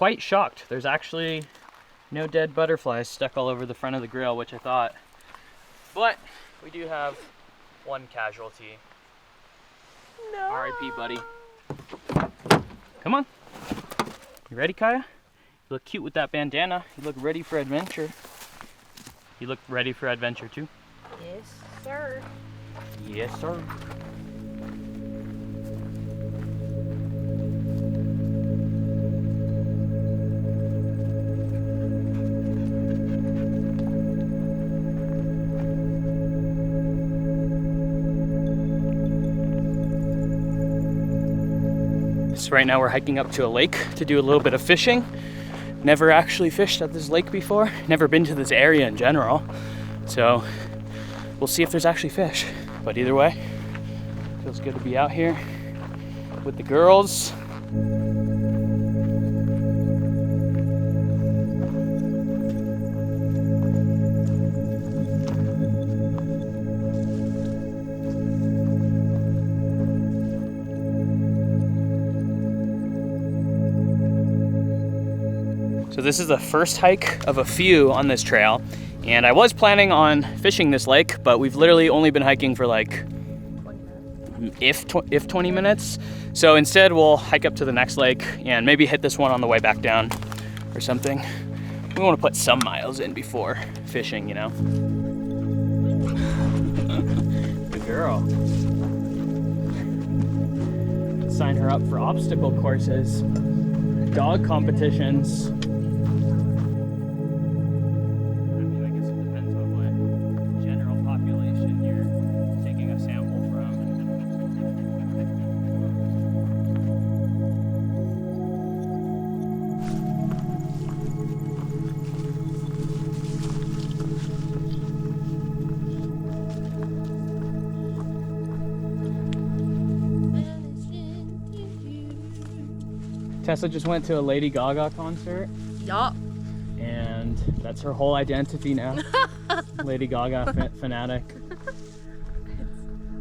quite shocked. There's actually no dead butterflies stuck all over the front of the grill, which I thought. But we do have one casualty. No. R.I.P. buddy. Come on. You ready, Kaya? You look cute with that bandana. You look ready for adventure. You look ready for adventure too? Yes, sir. Yes, sir. So right now we're hiking up to a lake to do a little bit of fishing. Never actually fished at this lake before. Never been to this area in general. So we'll see if there's actually fish. But either way, feels good to be out here with the girls. So this is the first hike of a few on this trail, and I was planning on fishing this lake, but we've literally only been hiking for like 20 minutes. So instead we'll hike up to the next lake and maybe hit this one on the way back down or something. We want to put some miles in before fishing, you know. Good girl. Sign her up for obstacle courses, dog competitions. Tessa just went to a Lady Gaga concert. Yup. And that's her whole identity now. Lady Gaga fanatic.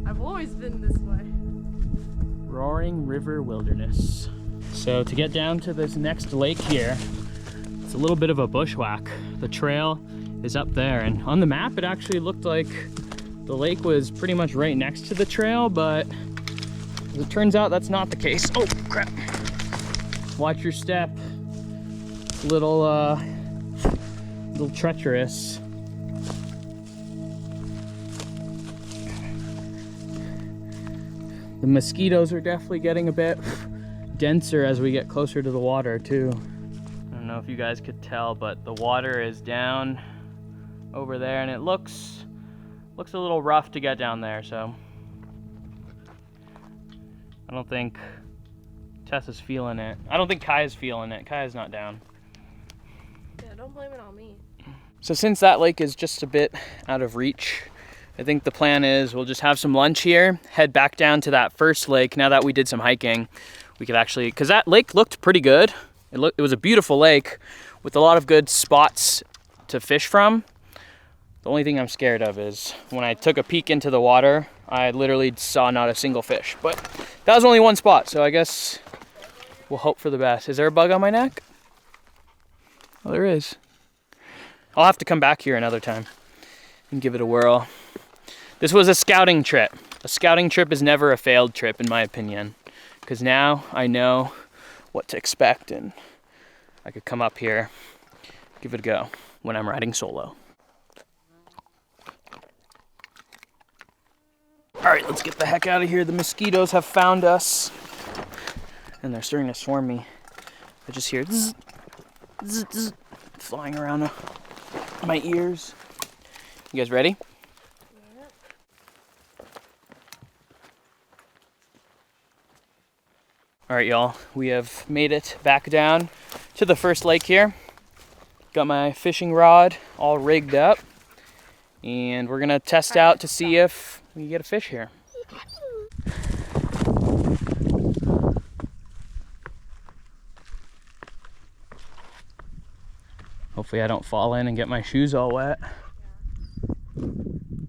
I've always been this way. Roaring River Wilderness. So to get down to this next lake here, it's a little bit of a bushwhack. The trail is up there, and on the map it actually looked like the lake was pretty much right next to the trail, but as it turns out that's not the case. Oh crap. Watch your step. Little treacherous. The mosquitoes are definitely getting a bit denser as we get closer to the water too. I don't know if you guys could tell, but the water is down over there, and it looks a little rough to get down there, so I don't think Tessa's feeling it. I don't think Kaya's feeling it. Kaya's not down. Yeah, don't blame it on me. So since that lake is just a bit out of reach, I think the plan is we'll just have some lunch here, head back down to that first lake. Now that we did some hiking, we could actually, because that lake looked pretty good. It was a beautiful lake with a lot of good spots to fish from. The only thing I'm scared of is when I took a peek into the water, I literally saw not a single fish. But that was only one spot, so I guess we'll hope for the best. Is there a bug on my neck? Oh, there is. I'll have to come back here another time and give it a whirl. This was a scouting trip. A scouting trip is never a failed trip, in my opinion, because now I know what to expect, and I could come up here, give it a go when I'm riding solo. All right, let's get the heck out of here. The mosquitoes have found us, and they're starting to swarm me. I just hear zzz, zzz, zzz, flying around my ears. You guys ready? Yeah. All right, y'all, we have made it back down to the first lake here. Got my fishing rod all rigged up, and we're gonna test out to see if we can get a fish here. Hopefully I don't fall in and get my shoes all wet.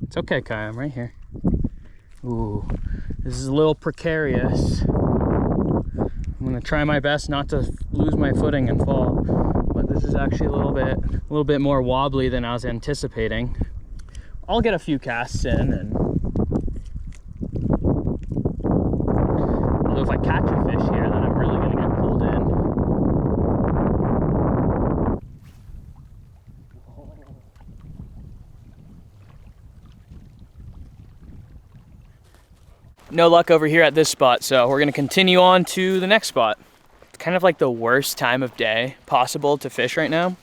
It's okay, Kai, I'm right here. Ooh, this is a little precarious. I'm I'm gonna try my best not to lose my footing and fall, but this is actually a little bit more wobbly than I was anticipating. I'll get a few casts in, and although if I catch a fish here, then I'm really gonna get pulled in. No luck over here at this spot, so we're gonna continue on to the next spot. It's kind of like the worst time of day possible to fish right now.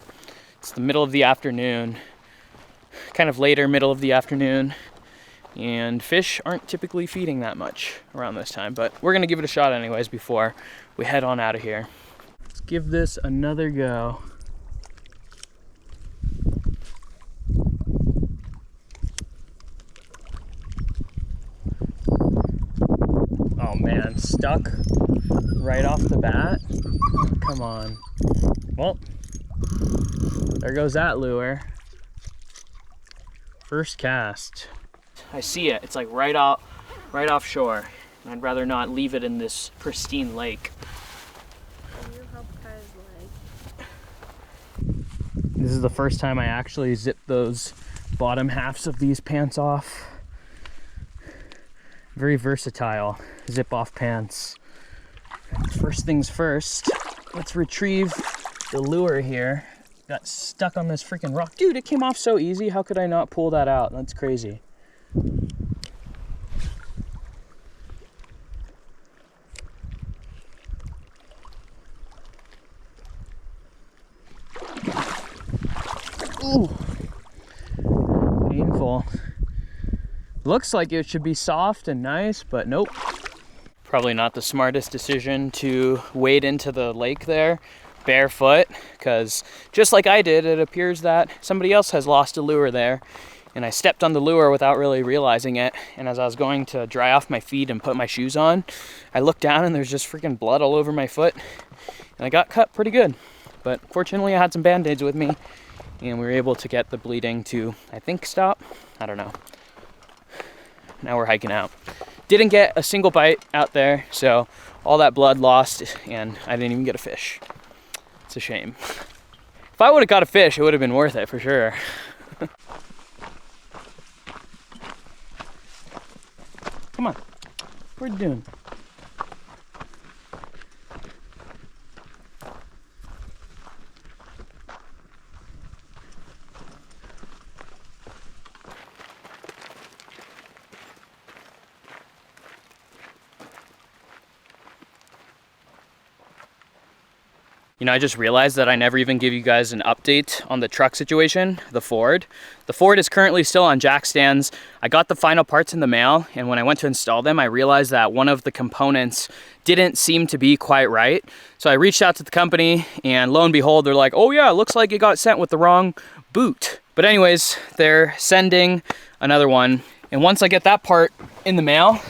It's the middle of the afternoon, kind of later middle of the afternoon, and fish aren't typically feeding that much around this time, but we're gonna give it a shot anyways before we head on out of here. Let's give this another go. Oh man, stuck right off the bat. Oh, come on. Well, there goes that lure. First cast. I see it. It's like right offshore. I'd rather not leave it in this pristine lake. This is the first time I actually zipped those bottom halves of these pants off. Very versatile zip off pants. First things first, let's retrieve the lure here. Got stuck on this freaking rock. Dude, it came off so easy. How could I not pull that out? That's crazy. Ooh, painful. Looks like it should be soft and nice, but nope. Probably not the smartest decision to wade into the lake there barefoot, because just like I did, it appears that somebody else has lost a lure there, and I stepped on the lure without really realizing it. And as I was going to dry off my feet and put my shoes on, I looked down and there's just freaking blood all over my foot, and I got cut pretty good. But fortunately I had some band-aids with me, and we were able to get the bleeding to, I think, stop. I don't know. Now we're hiking out. Didn't get a single bite out there, so all that blood lost, and I didn't even get a fish. It's a shame. If I would have got a fish, it would have been worth it for sure. Come on, what are you doing? You know, I just realized that I never even give you guys an update on the truck situation, the Ford. The Ford is currently still on jack stands. I got the final parts in the mail, and when I went to install them, I realized that one of the components didn't seem to be quite right. So I reached out to the company, and lo and behold, they're like, oh yeah, it looks like it got sent with the wrong boot. But anyways, they're sending another one. And once I get that part in the mail,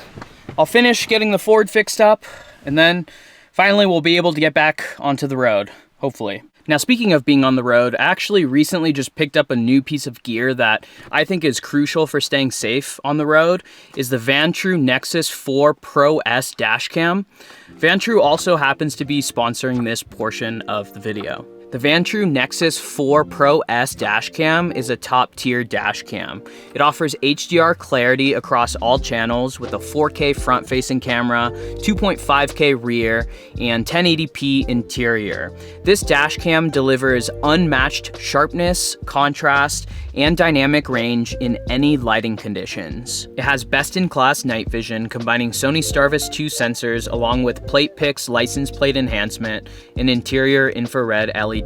I'll finish getting the Ford fixed up, and then finally, we'll be able to get back onto the road, hopefully. Now, speaking of being on the road, I actually recently just picked up a new piece of gear that I think is crucial for staying safe on the road, is the Vantrue Nexus 4 Pro S dash cam. Vantrue also happens to be sponsoring this portion of the video. The Vantrue Nexus 4 Pro S dash cam is a top tier dash cam. It offers HDR clarity across all channels with a 4K front facing camera, 2.5K rear, and 1080p interior. This dash cam delivers unmatched sharpness, contrast, and dynamic range in any lighting conditions. It has best-in-class night vision, combining Sony Starvis 2 sensors along with PlatePix license plate enhancement and interior infrared LEDs.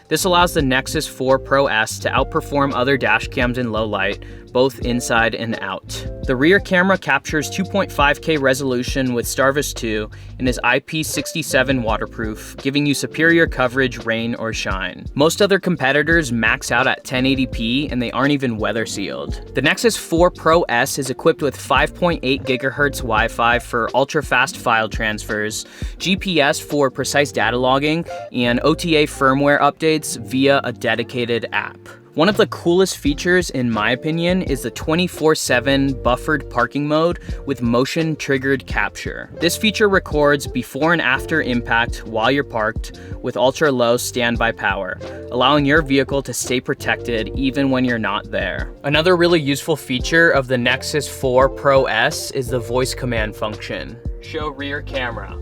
This allows the Nexus 4 Pro S to outperform other dash cams in low light, both inside and out. The rear camera captures 2.5K resolution with Starvis 2 and is IP67 waterproof, giving you superior coverage, rain or shine. Most other competitors max out at 1080p and they aren't even weather sealed. The Nexus 4 Pro S is equipped with 5.8 GHz Wi-Fi for ultra-fast file transfers, GPS for precise data logging, and OTA firmware updates via a dedicated app. One of the coolest features, in my opinion, is the 24/7 buffered parking mode with motion triggered capture. This feature records before and after impact while you're parked with ultra low standby power, allowing your vehicle to stay protected even when you're not there. Another really useful feature of the Nexus 4 Pro S is the voice command function. Show rear camera.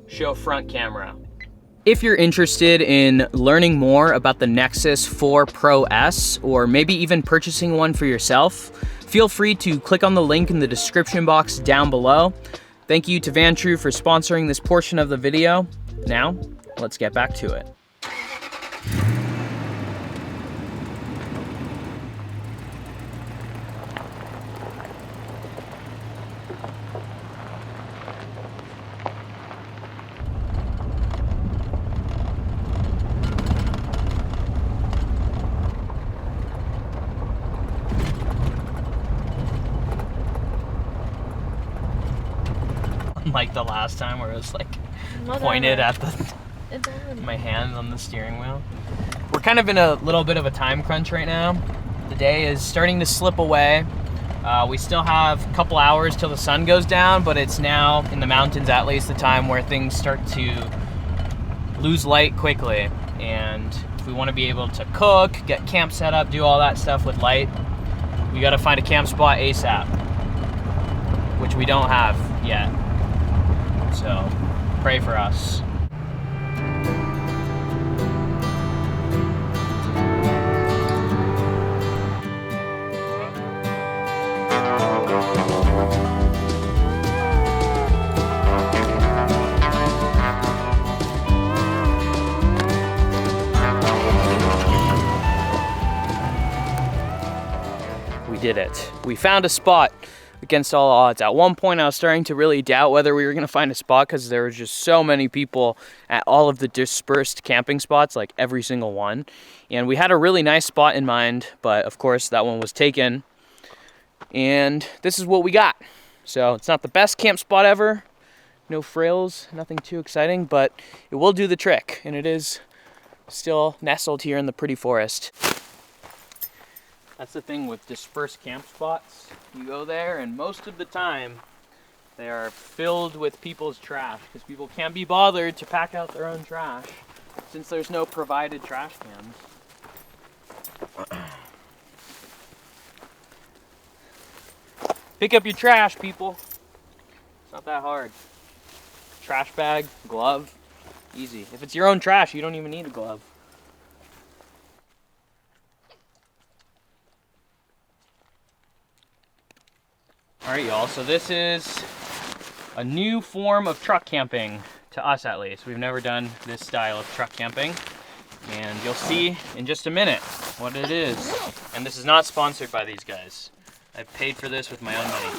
Show front camera. If you're interested in learning more about the Nexus 4 Pro S, or maybe even purchasing one for yourself, feel free to click on the link in the description box down below. Thank you to Vantrue for sponsoring this portion of the video. Now, let's get back to it. Like the last time where it was like pointed at my hands on the steering wheel. We're kind of in a little bit of a time crunch right now. The day is starting to slip away. We still have a couple hours till the sun goes down, but it's now, in the mountains at least, the time where things start to lose light quickly. And if we want to be able to cook, get camp set up, do all that stuff with light, we got to find a camp spot ASAP, which we don't have yet. So pray for us. We did it. We found a spot against all odds. At one point I was starting to really doubt whether we were going to find a spot because there were just so many people at all of the dispersed camping spots, like every single one. And we had a really nice spot in mind, but of course that one was taken. And this is what we got. So it's not the best camp spot ever. No frills, nothing too exciting, but it will do the trick. And it is still nestled here in the pretty forest. That's the thing with dispersed camp spots. You go there and most of the time they are filled with people's trash because people can't be bothered to pack out their own trash since there's no provided trash cans. Pick up your trash, people. It's not that hard. Trash bag, glove, easy. If it's your own trash, you don't even need a glove. Alright y'all, so this is a new form of truck camping, to us at least. We've never done this style of truck camping, and you'll see in just a minute what it is. And this is not sponsored by these guys. I paid for this with my own money.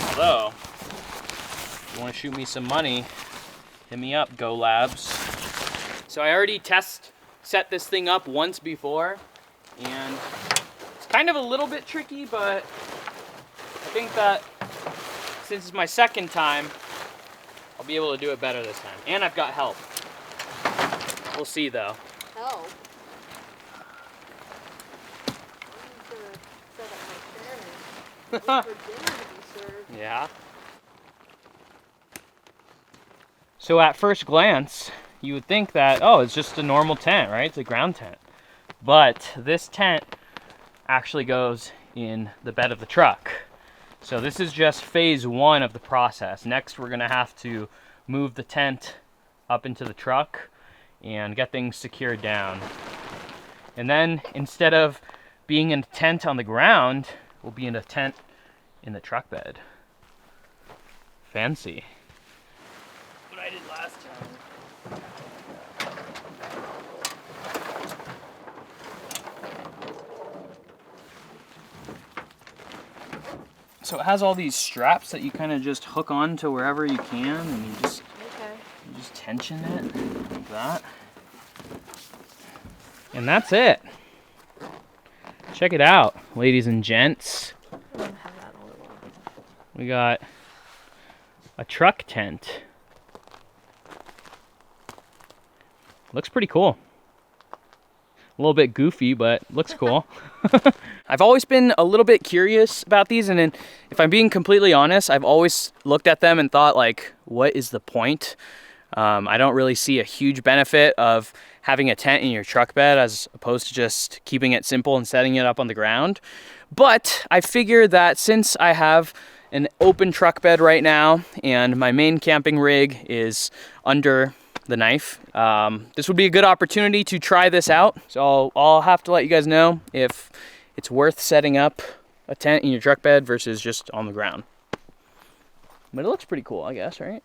Although, if you want to shoot me some money, hit me up, Go Labs. So I already set this thing up once before, and kind of a little bit tricky, but I think that since it's my second time, I'll be able to do it better this time. And I've got help. We'll see though. Help? Yeah. So at first glance, you would think that, oh, it's just a normal tent, right? It's a ground tent. But this tent actually goes in the bed of the truck. So this is just phase one of the process. Next, we're gonna have to move the tent up into the truck and get things secured down. And then instead of being in a tent on the ground, we'll be in a tent in the truck bed. Fancy. What I did last time. So it has all these straps that you kind of just hook on to wherever you can, and you just tension it like that. And that's it. Check it out, ladies and gents. We got a truck tent. Looks pretty cool. A little bit goofy, but looks cool. I've always been a little bit curious about these, and then if I'm being completely honest, I've always looked at them and thought, like, what is the point? I don't really see a huge benefit of having a tent in your truck bed as opposed to just keeping it simple and setting it up on the ground. But I figure that since I have an open truck bed right now and my main camping rig is under the knife, this would be a good opportunity to try this out. So I'll have to let you guys know if it's worth setting up a tent in your truck bed versus just on the ground. But it looks pretty cool, I guess, right?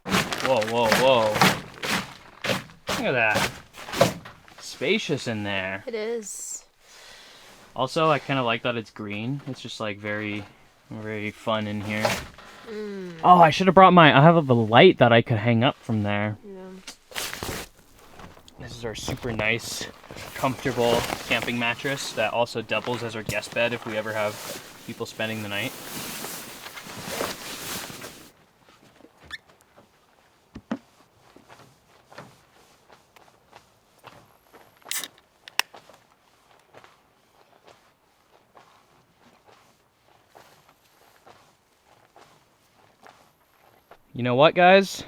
Whoa, whoa, whoa. Look at that. Spacious in there. It is. Also, I kind of like that it's green. It's just like very, very fun in here. Oh, I should have brought I have a light that I could hang up from there. Yeah. This is our super nice, comfortable camping mattress that also doubles as our guest bed if we ever have people spending the night. You know what, guys?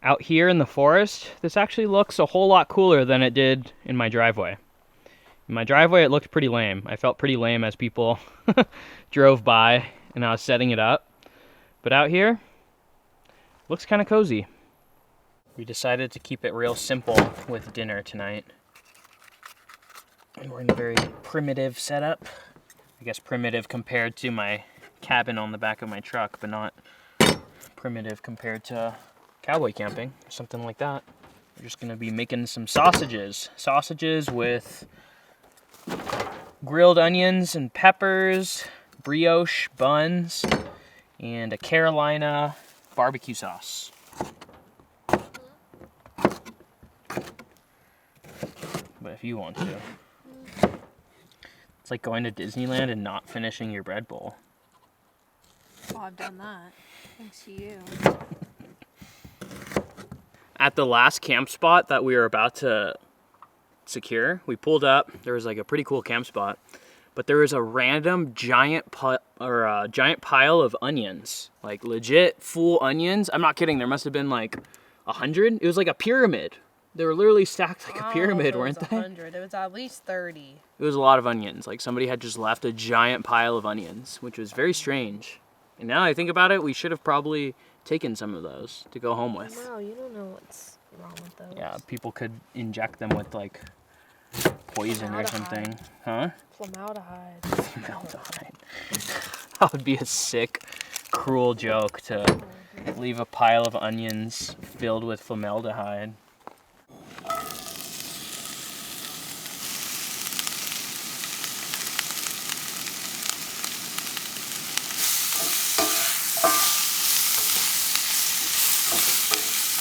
Out here in the forest, this actually looks a whole lot cooler than it did in my driveway. In my driveway, it looked pretty lame. I felt pretty lame as people drove by and I was setting it up. But out here, looks kind of cozy. We decided to keep it real simple with dinner tonight. And we're in a very primitive setup. I guess primitive compared to my cabin on the back of my truck, but not primitive compared to cowboy camping, something like that. We're just gonna be making some sausages. Sausages with grilled onions and peppers, brioche buns, and a Carolina barbecue sauce. But if you want to. It's like going to Disneyland and not finishing your bread bowl. Oh, I've done that. Thanks to you. At the last camp spot that we were about to secure, we pulled up. There was like a pretty cool camp spot, but there was a random giant pile of onions, like legit full onions. I'm not kidding. There must have been like 100. It was like a pyramid. They were literally stacked like a pyramid, weren't they? 100. It was at least 30. It was a lot of onions. Like somebody had just left a giant pile of onions, which was very strange. And now I think about it, we should have probably taken some of those to go home with. No, you don't know what's wrong with those. Yeah, people could inject them with like poison or something. Huh? Formaldehyde. Formaldehyde. That would be a sick, cruel joke to leave a pile of onions filled with formaldehyde.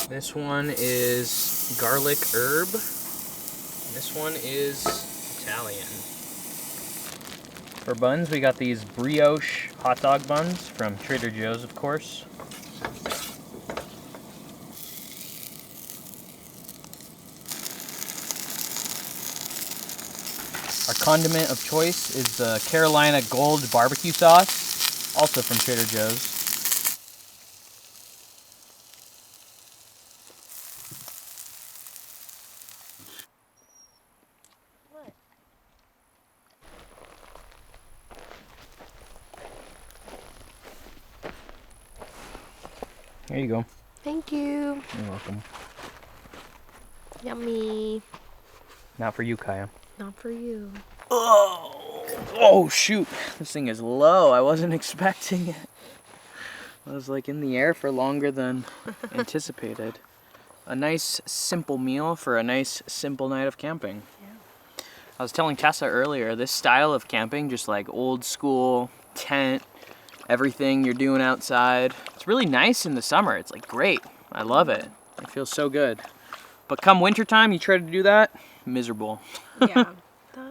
This one is garlic herb. This one is Italian. For buns, we got these brioche hot dog buns from Trader Joe's, of course. Our condiment of choice is the Carolina Gold barbecue sauce, also from Trader Joe's. There you go. Thank you. You're welcome. Yummy. Not for you, Kaya. Not for you. Oh shoot. This thing is low. I wasn't expecting it. I was like in the air for longer than anticipated. A nice simple meal for a nice simple night of camping. Yeah. I was telling Tessa earlier, this style of camping, just like old school tent, everything you're doing outside. It's really nice in the summer. It's like great. I love it. It feels so good. But come wintertime, you try to do that, miserable. Yeah.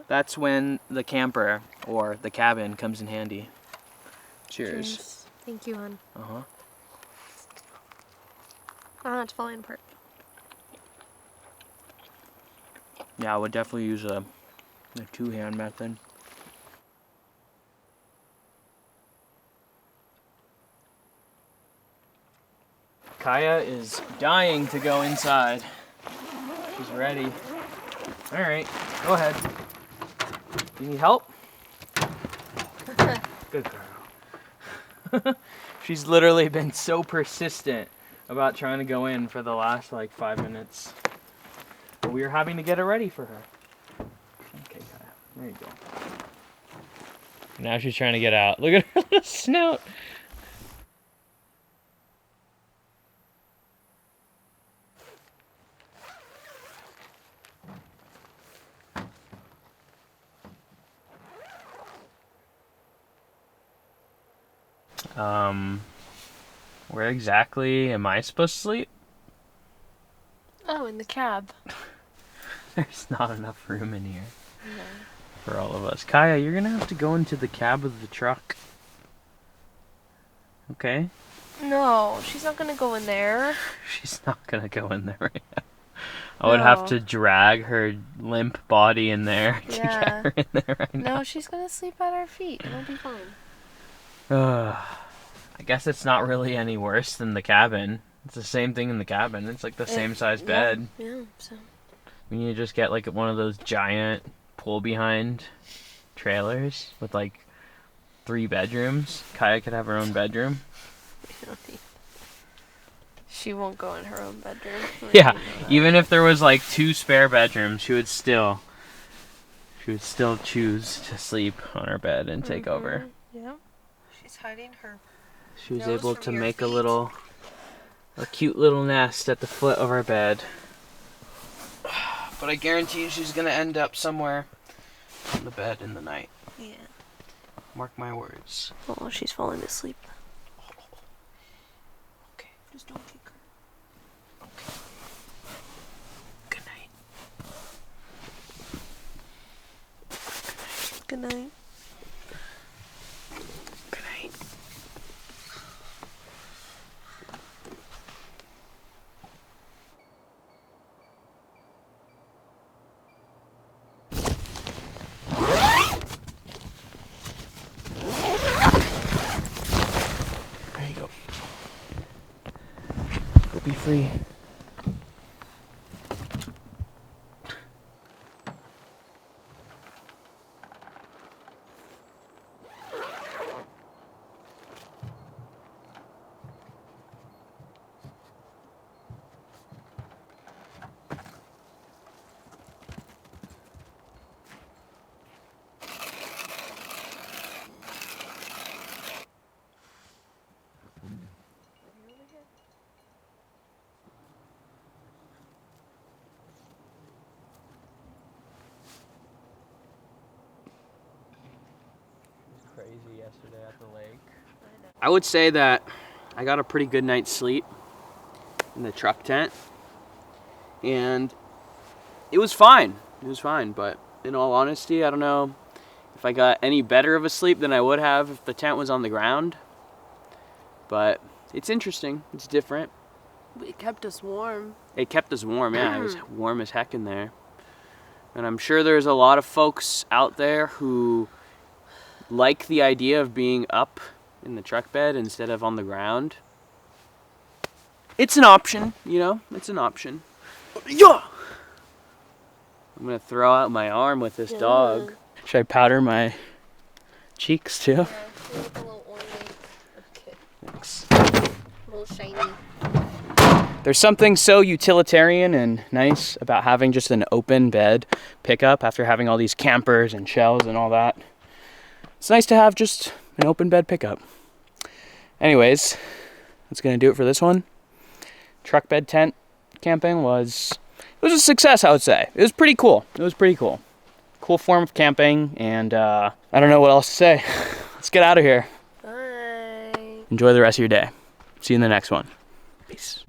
That's when the camper or the cabin comes in handy. Cheers. Cheers. Thank you, hon. Uh-huh. Oh, it's falling apart. Yeah, I would definitely use a two-hand method. Kaya is dying to go inside. She's ready. All right, go ahead. Do you need help? Good girl. She's literally been so persistent about trying to go in for the last like 5 minutes. But we were having to get it ready for her. Okay, Kaya, there you go. Now she's trying to get out. Look at her little snout. Where exactly am I supposed to sleep? Oh, in the cab. There's not enough room in here No. for all of us. Kaya, you're gonna have to go into the cab of the truck. Okay? No, she's not gonna go in there. She's not gonna go in there right now. I would have to drag her limp body in there to get her in there right now. No, she's gonna sleep at our feet. It'll be fine. I guess it's not really any worse than the cabin. It's the same thing in the cabin. It's like the same size bed. Yeah, so. We need to just get like one of those giant pull behind trailers with like 3 bedrooms. Kaya could have her own bedroom. She won't go in her own bedroom. Yeah, even if there was like 2 spare bedrooms, she would still choose to sleep on her bed and take over. Yeah. She's hiding her. She was nose able from to your make feet. a cute little nest at the foot of our bed. But I guarantee you she's gonna end up somewhere on the bed in the night. Yeah. Mark my words. Oh, she's falling asleep. Okay. Just don't kick her. Okay. Good night. Good night. Good night. There you go. Go be free. Crazy yesterday at the lake. I would say that I got a pretty good night's sleep in the truck tent, and it was fine. It was fine, but in all honesty, I don't know if I got any better of a sleep than I would have if the tent was on the ground. But it's interesting. It's different. It kept us warm. It kept us warm, yeah. It was warm as heck in there. And I'm sure there's a lot of folks out there who like the idea of being up in the truck bed instead of on the ground. It's an option, you know? It's an option. Yeah! I'm gonna throw out my arm with this dog. Should I powder my cheeks too? Yeah, they look a little ornate. Okay. Thanks. A little shiny. There's something so utilitarian and nice about having just an open bed pickup after having all these campers and shelves and all that. It's nice to have just an open bed pickup. Anyways, that's gonna do it for this one. Truck bed tent camping was a success, I would say. It was pretty cool. It was pretty cool. Cool form of camping, and I don't know what else to say. Let's get out of here. Bye. Enjoy the rest of your day. See you in the next one. Peace.